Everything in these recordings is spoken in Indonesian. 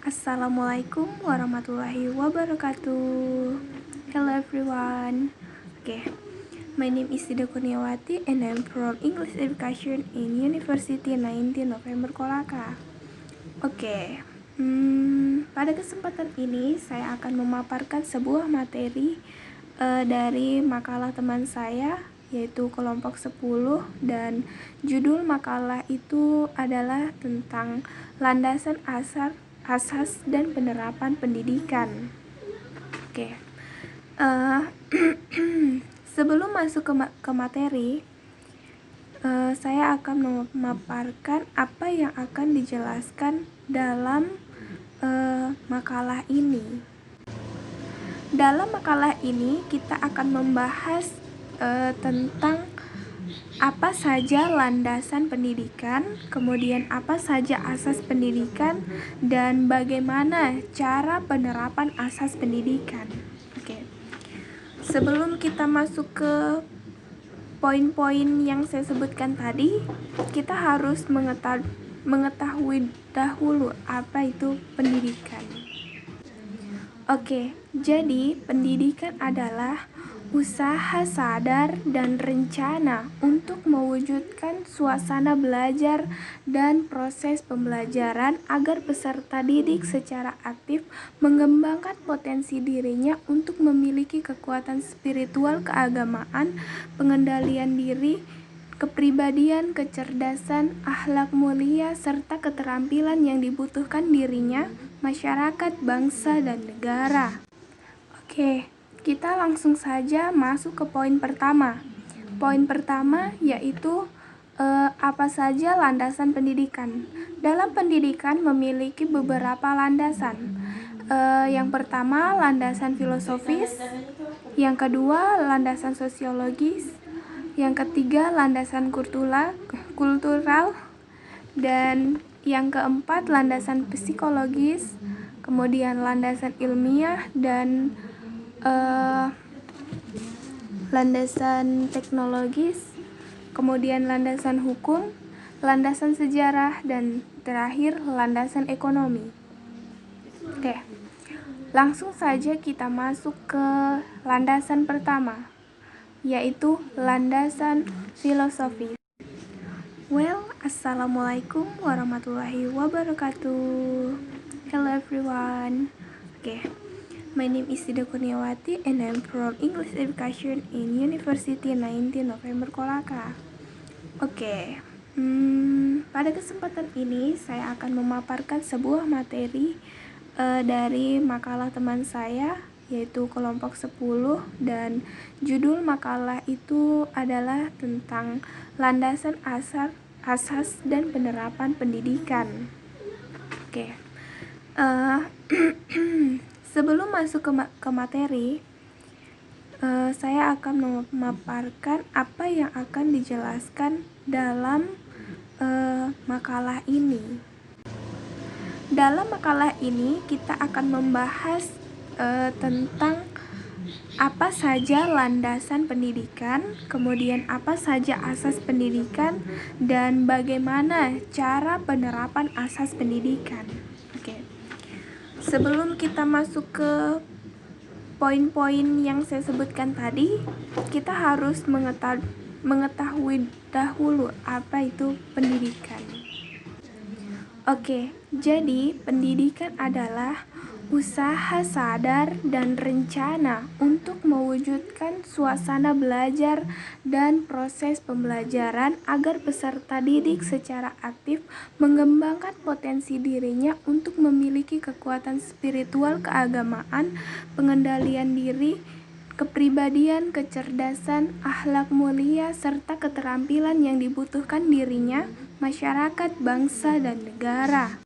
Assalamualaikum warahmatullahi wabarakatuh. Hello everyone. My name is Sida Kurniawati and I'm from English Education in University 19 November Kolaka. Pada kesempatan ini saya akan memaparkan sebuah materi dari makalah teman saya, yaitu kelompok 10, dan judul makalah itu adalah tentang landasan asas dan penerapan pendidikan. Sebelum masuk ke materi, saya akan memaparkan apa yang akan dijelaskan dalam makalah ini. Dalam makalah ini kita akan membahas tentang apa saja landasan pendidikan, kemudian apa saja asas pendidikan, dan bagaimana cara penerapan asas pendidikan. Sebelum kita masuk ke poin-poin yang saya sebutkan tadi, kita harus mengetahui dahulu apa itu pendidikan. Jadi pendidikan adalah usaha sadar dan rencana untuk mewujudkan suasana belajar dan proses pembelajaran agar peserta didik secara aktif mengembangkan potensi dirinya untuk memiliki kekuatan spiritual keagamaan, pengendalian diri, kepribadian, kecerdasan, akhlak mulia, serta keterampilan yang dibutuhkan dirinya, masyarakat, bangsa, dan negara. Kita langsung saja masuk ke poin pertama. Poin pertama yaitu apa saja landasan pendidikan. Dalam pendidikan memiliki beberapa landasan. Yang pertama, landasan filosofis. Yang kedua, landasan sosiologis. Yang ketiga, landasan kultural. Dan yang keempat, landasan psikologis. Kemudian landasan ilmiah dan landasan teknologis, kemudian landasan hukum, landasan sejarah, dan terakhir landasan ekonomi. Langsung saja kita masuk ke landasan pertama, yaitu landasan filosofis. Assalamualaikum warahmatullahi wabarakatuh. Hello everyone. My name is Sida Kurniawati and I'm from English Education in University 19 November Kolaka. Pada kesempatan ini saya akan memaparkan sebuah materi dari makalah teman saya, yaitu kelompok 10, dan judul makalah itu adalah tentang landasan asas dan penerapan pendidikan. Sebelum masuk ke materi, saya akan memaparkan apa yang akan dijelaskan dalam makalah ini. Dalam makalah ini kita akan membahas tentang apa saja landasan pendidikan, kemudian apa saja asas pendidikan, dan bagaimana cara penerapan asas pendidikan. Sebelum kita masuk ke poin-poin yang saya sebutkan tadi, kita harus mengetahui dahulu apa itu pendidikan. Jadi pendidikan adalah usaha sadar dan rencana untuk mewujudkan suasana belajar dan proses pembelajaran agar peserta didik secara aktif mengembangkan potensi dirinya untuk memiliki kekuatan spiritual keagamaan, pengendalian diri, kepribadian, kecerdasan, akhlak mulia, serta keterampilan yang dibutuhkan dirinya, masyarakat, bangsa, dan negara.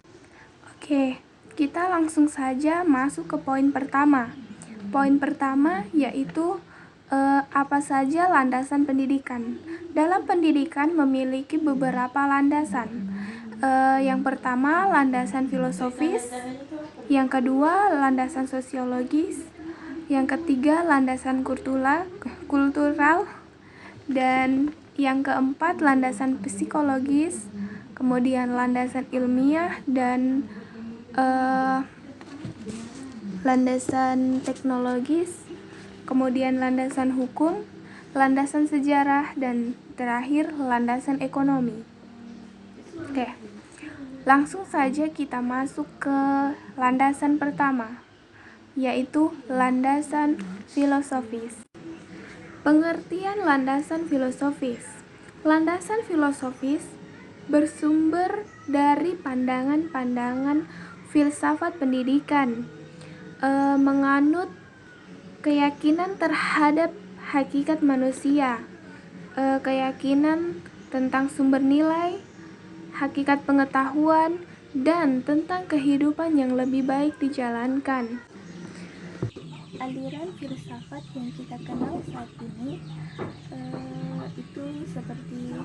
Kita langsung saja masuk ke poin pertama. Poin pertama yaitu apa saja landasan pendidikan. Dalam pendidikan memiliki beberapa landasan. Yang pertama, landasan filosofis. Yang kedua, landasan sosiologis. Yang ketiga, landasan kultural. Dan yang keempat, landasan psikologis. Kemudian landasan ilmiah dan eh, landasan teknologis, kemudian landasan hukum, landasan sejarah, dan terakhir landasan ekonomi. Oke, langsung saja kita masuk ke landasan pertama, yaitu landasan filosofis. Pengertian landasan filosofis. Landasan filosofis bersumber dari pandangan-pandangan filsafat pendidikan, menganut keyakinan terhadap hakikat manusia, keyakinan tentang sumber nilai, hakikat pengetahuan, dan tentang kehidupan yang lebih baik dijalankan. Aliran filsafat yang kita kenal saat ini itu seperti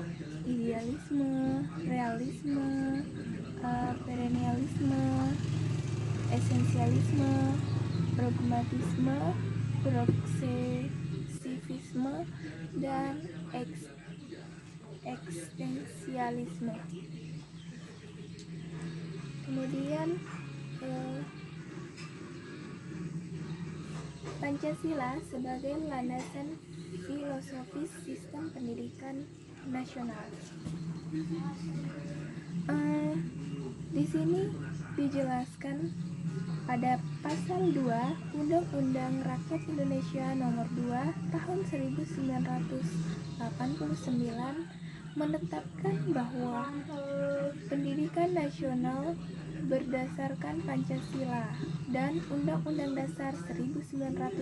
idealisme, realisme, perennialisme, esensialisme, pragmatisme, progresivisme, dan eksistensialisme. Kemudian Pancasila sebagai landasan filosofis sistem pendidikan nasional. Di sini dijelaskan pada pasal 2 Undang-Undang Rakyat Indonesia Nomor 2 Tahun 1989 menetapkan bahwa pendidikan nasional berdasarkan Pancasila dan Undang-Undang Dasar 1945.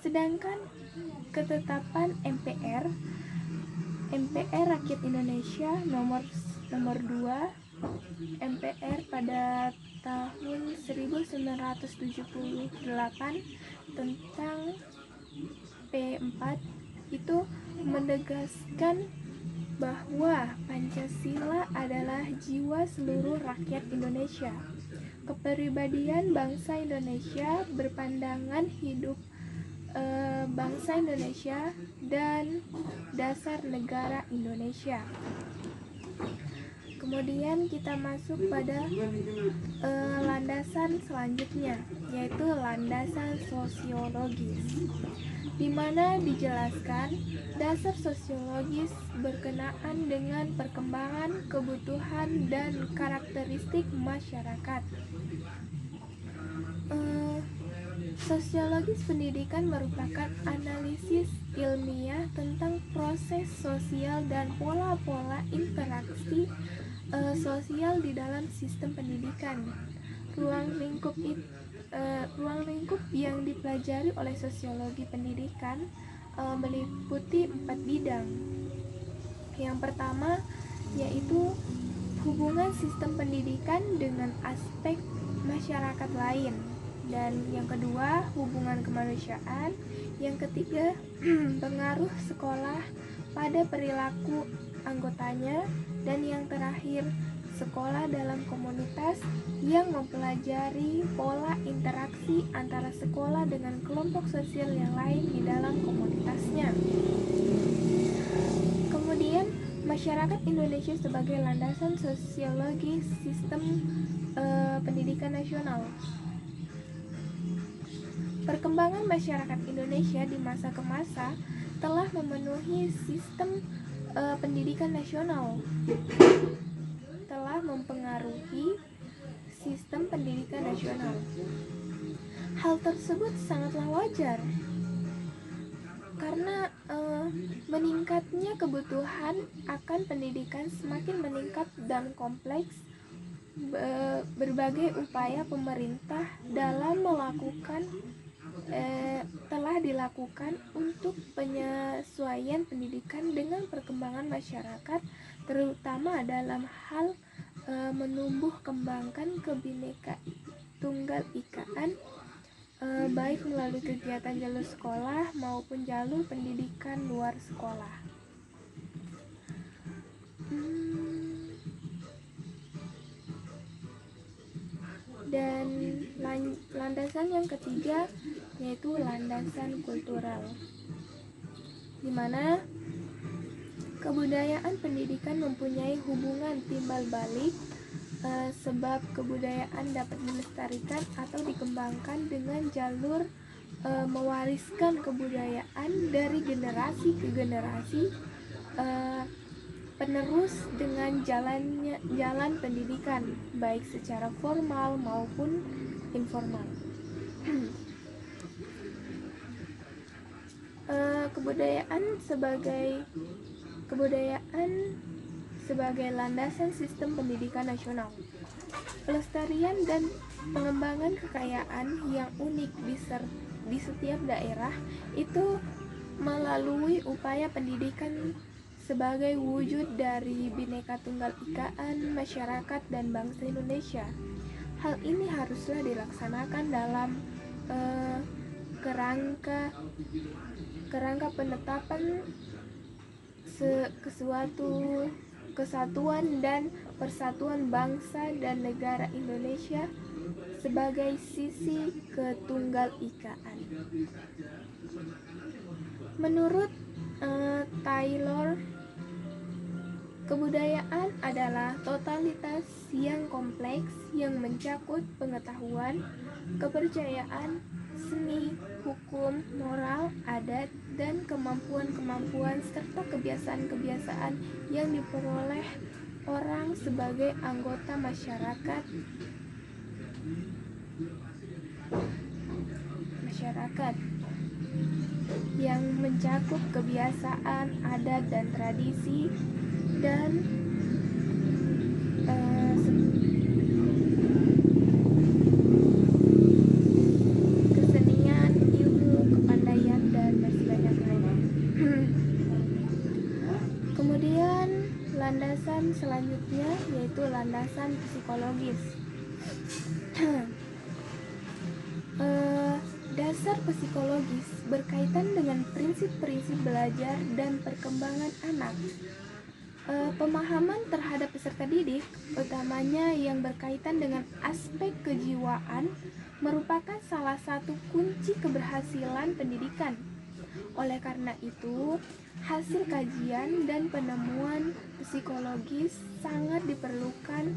Sedangkan ketetapan MPR Rakyat Indonesia nomor 2 MPR pada tahun 1978 tentang P4 itu menegaskan bahwa Pancasila adalah jiwa seluruh rakyat Indonesia. Kepribadian bangsa Indonesia berpandangan hidup bangsa Indonesia dan dasar negara Indonesia. Kemudian kita masuk pada landasan selanjutnya, yaitu landasan sosiologis, di mana dijelaskan dasar sosiologis berkenaan dengan perkembangan, kebutuhan, dan karakteristik masyarakat. Sosiologis pendidikan merupakan analisis ilmiah tentang proses sosial dan pola-pola interaksi sosial di dalam sistem pendidikan. Ruang lingkup yang dipelajari oleh sosiologi pendidikan meliputi 4 bidang. Yang pertama yaitu hubungan sistem pendidikan dengan aspek masyarakat lain, dan yang kedua hubungan kemanusiaan, yang ketiga pengaruh sekolah pada perilaku anggotanya, dan yang terakhir sekolah dalam komunitas yang mempelajari pola interaksi antara sekolah dengan kelompok sosial yang lain di dalam komunitasnya. Kemudian masyarakat Indonesia sebagai landasan sosiologi sistem pendidikan nasional. Perkembangan masyarakat Indonesia di masa ke masa telah memenuhi sistem pendidikan nasional, telah mempengaruhi sistem pendidikan nasional. Hal tersebut sangatlah wajar karena meningkatnya kebutuhan akan pendidikan semakin meningkat dan kompleks. Berbagai upaya pemerintah dalam telah dilakukan untuk penyesuaian pendidikan dengan perkembangan masyarakat, terutama dalam hal menumbuh kembangkan kebinekaan tunggal ikaan, baik melalui kegiatan jalur sekolah maupun jalur pendidikan luar sekolah. Dan landasan yang ketiga yaitu landasan kultural, di mana Kebudayaan pendidikan mempunyai hubungan timbal balik, sebab kebudayaan dapat dilestarikan atau dikembangkan dengan jalur mewariskan kebudayaan dari generasi ke generasi, penerus dengan jalan pendidikan baik secara formal maupun informal. Kebudayaan sebagai landasan sistem pendidikan nasional. Pelestarian dan pengembangan kekayaan yang unik di setiap daerah itu melalui upaya pendidikan sebagai wujud dari Bhinneka Tunggal Ikaan masyarakat dan bangsa Indonesia. Hal ini haruslah dilaksanakan dalam kerangka penetapan kesatuan dan persatuan bangsa dan negara Indonesia sebagai sisi ketunggal-ikaan. Menurut Taylor, kebudayaan adalah totalitas yang kompleks yang mencakup pengetahuan, kepercayaan, seni, hukum, moral, adat, dan kemampuan-kemampuan serta kebiasaan-kebiasaan yang diperoleh orang sebagai anggota masyarakat yang mencakup kebiasaan, adat, dan tradisi dan kesenian, ilmu, kepandaian, dan masih banyak lainnya. Kemudian landasan selanjutnya yaitu landasan psikologis. Dasar psikologis berkaitan dengan prinsip-prinsip belajar dan perkembangan anak. Pemahaman terhadap peserta didik, utamanya yang berkaitan dengan aspek kejiwaan, merupakan salah satu kunci keberhasilan pendidikan. Oleh karena itu, hasil kajian dan penemuan psikologis sangat diperlukan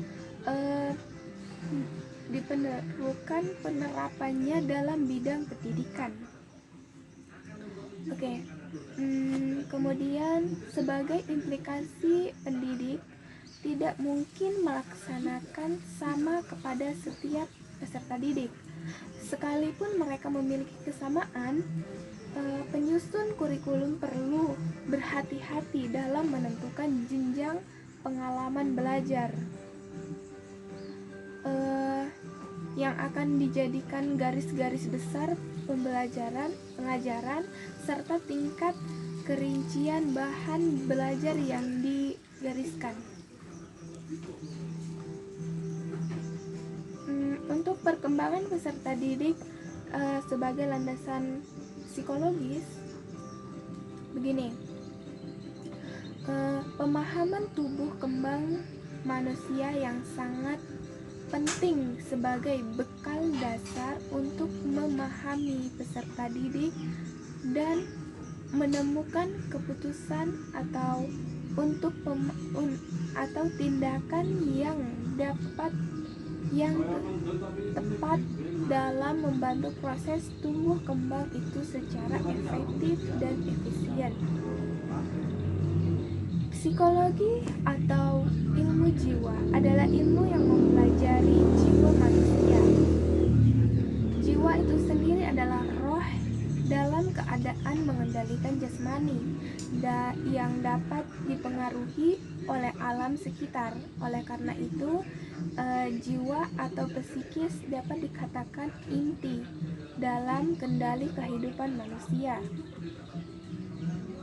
penerapannya dalam bidang pendidikan. Kemudian sebagai implikasi pendidik tidak mungkin melaksanakan sama kepada setiap peserta didik. Sekalipun mereka memiliki kesamaan, penyusun kurikulum perlu berhati-hati dalam menentukan jenjang pengalaman belajar yang akan dijadikan garis-garis besar pengajaran serta tingkat kerincian bahan belajar yang digariskan. Untuk perkembangan peserta didik sebagai landasan psikologis, begini. Pemahaman tubuh kembang manusia yang sangat penting sebagai bekal dasar untuk memahami peserta didik dan menemukan keputusan atau tindakan yang tepat dalam membantu proses tumbuh kembang itu secara efektif dan efisien. Psikologi atau ilmu jiwa adalah ilmu yang mempelajari jiwa manusia. Jiwa itu sendiri adalah roh dalam keadaan mengendalikan jasmani yang dapat dipengaruhi oleh alam sekitar. Oleh karena itu, jiwa atau psikis dapat dikatakan inti dalam kendali kehidupan manusia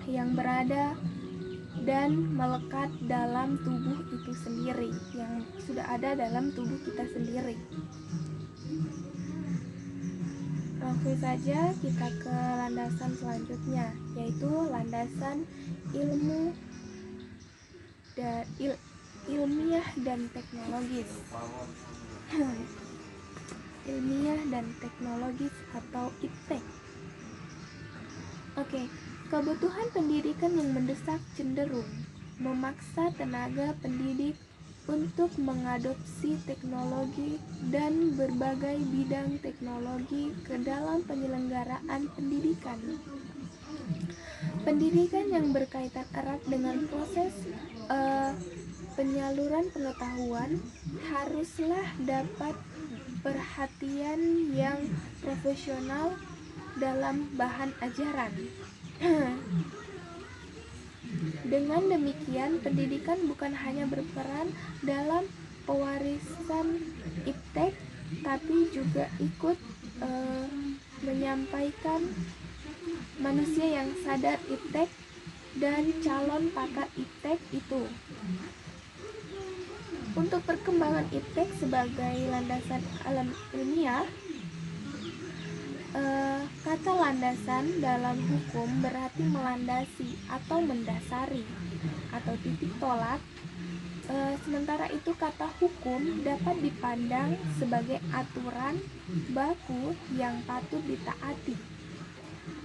yang berada dan melekat dalam tubuh itu sendiri, yang sudah ada dalam tubuh kita sendiri. Langsung saja kita ke landasan selanjutnya, yaitu landasan ilmiah dan teknologis. Ilmiah dan teknologis atau IPTEK. Kebutuhan pendidikan yang mendesak cenderung memaksa tenaga pendidik untuk mengadopsi teknologi dan berbagai bidang teknologi ke dalam penyelenggaraan pendidikan. Pendidikan yang berkaitan erat dengan proses penyaluran pengetahuan haruslah dapat perhatian yang profesional dalam bahan ajaran. Dengan demikian, pendidikan bukan hanya berperan dalam pewarisan iptek, tapi juga ikut menyampaikan manusia yang sadar iptek dan calon pakar iptek itu. Untuk perkembangan iptek sebagai landasan alam ilmiah, kata landasan dalam hukum berarti melandasi atau mendasari atau titik tolak. Sementara itu kata hukum dapat dipandang sebagai aturan baku yang patut ditaati.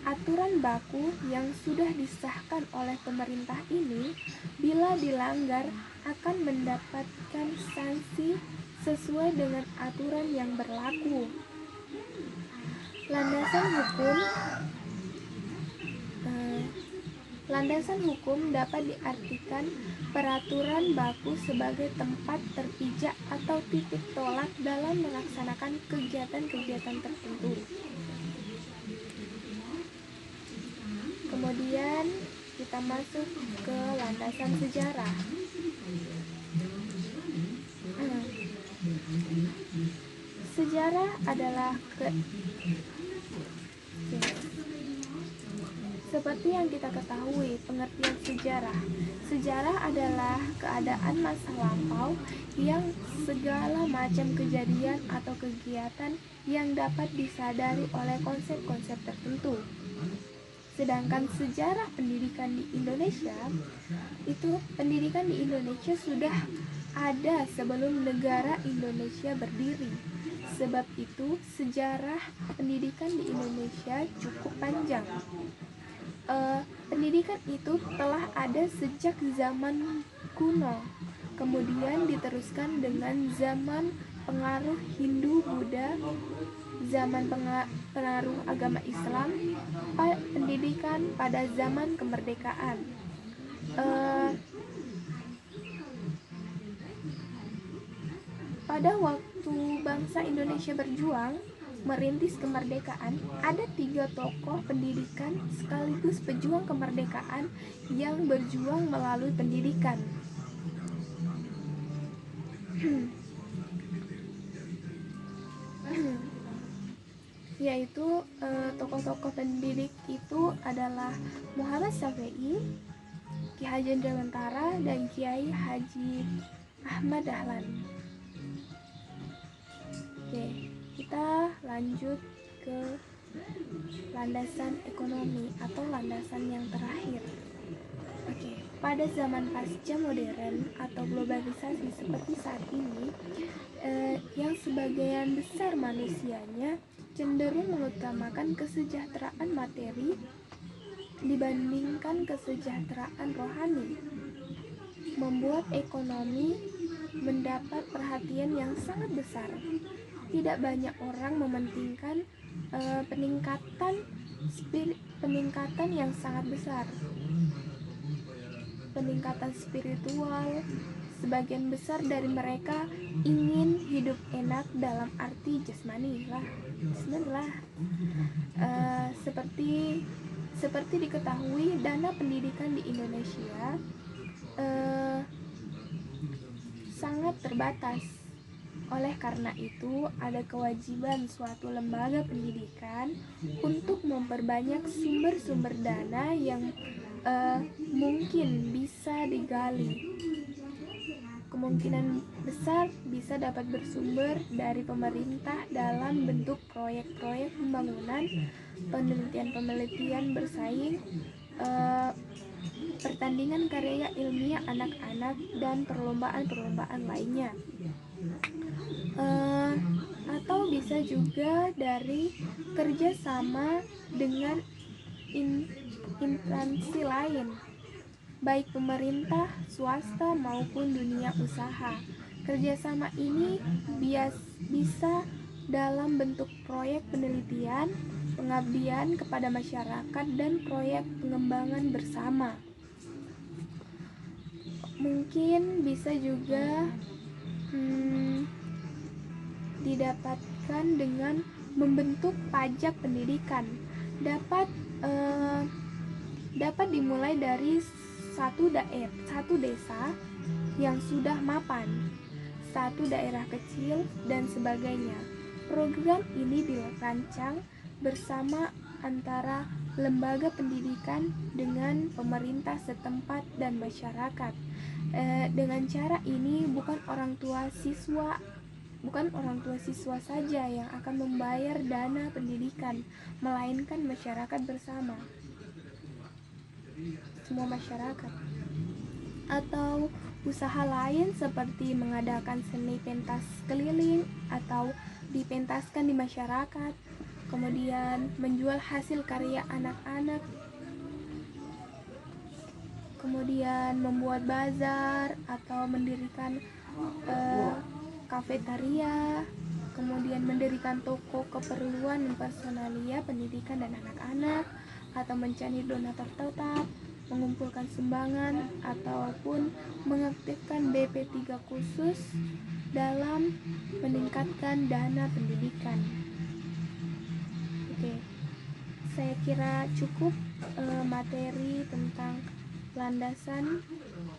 Aturan baku yang sudah disahkan oleh pemerintah ini bila dilanggar akan mendapatkan sanksi sesuai dengan aturan yang berlaku. Landasan hukum dapat diartikan peraturan baku sebagai tempat terpijak atau titik tolak dalam melaksanakan kegiatan-kegiatan tertentu. Kemudian kita masuk ke landasan sejarah. Sejarah adalah seperti yang kita ketahui, pengertian sejarah adalah keadaan masa lampau yang segala macam kejadian atau kegiatan yang dapat disadari oleh konsep-konsep tertentu. Sedangkan sejarah pendidikan di Indonesia, pendidikan di Indonesia sudah ada sebelum negara Indonesia berdiri. Sebab itu sejarah pendidikan di Indonesia cukup panjang. Pendidikan itu telah ada sejak zaman kuno, kemudian diteruskan dengan zaman pengaruh Hindu-Buddha, zaman pengaruh agama Islam, pendidikan pada zaman kemerdekaan. Pada waktu bangsa Indonesia berjuang merintis kemerdekaan, ada 3 tokoh pendidikan sekaligus pejuang kemerdekaan yang berjuang melalui pendidikan. Yaitu tokoh-tokoh pendidik itu adalah Muhammad Syafi'i, Ki Hajar Dewantara, dan Kiai Haji Ahmad Dahlan. Oke, kita lanjut ke landasan ekonomi atau landasan yang terakhir. Oke, pada zaman pasca modern atau globalisasi seperti saat ini, yang sebagian besar manusianya cenderung mengutamakan kesejahteraan materi dibandingkan kesejahteraan rohani, membuat ekonomi mendapat perhatian yang sangat besar. Tidak banyak orang mementingkan peningkatan yang sangat besar, peningkatan spiritual. Sebagian besar dari mereka ingin hidup enak dalam arti jasmani lah. Seperti diketahui, dana pendidikan di Indonesia sangat terbatas. Oleh karena itu, ada kewajiban suatu lembaga pendidikan untuk memperbanyak sumber-sumber dana yang mungkin bisa digali. Kemungkinan besar bisa dapat bersumber dari pemerintah dalam bentuk proyek-proyek pembangunan, penelitian-penelitian bersaing, pertandingan karya ilmiah anak-anak, dan perlombaan-perlombaan lainnya. Atau bisa juga dari kerjasama dengan instansi lain, baik pemerintah, swasta, maupun dunia usaha. Kerjasama ini bisa dalam bentuk proyek penelitian, pengabdian kepada masyarakat, dan proyek pengembangan bersama. Mungkin bisa juga didapatkan dengan membentuk pajak pendidikan. Dapat dimulai dari satu desa yang sudah mapan, satu daerah kecil, dan sebagainya. Program ini dirancang bersama antara lembaga pendidikan dengan pemerintah setempat dan masyarakat. Dengan cara ini bukan orang tua siswa saja yang akan membayar dana pendidikan, melainkan masyarakat bersama, semua masyarakat. Atau usaha lain seperti mengadakan seni pentas keliling atau dipentaskan di masyarakat, kemudian menjual hasil karya anak-anak, kemudian membuat bazar atau mendirikan kafetaria, kemudian mendirikan toko keperluan personalia pendidikan dan anak-anak, atau mencari donatur tetap, mengumpulkan sumbangan, ataupun mengaktifkan BP3 khusus dalam meningkatkan dana pendidikan. Oke, saya kira cukup materi tentang landasan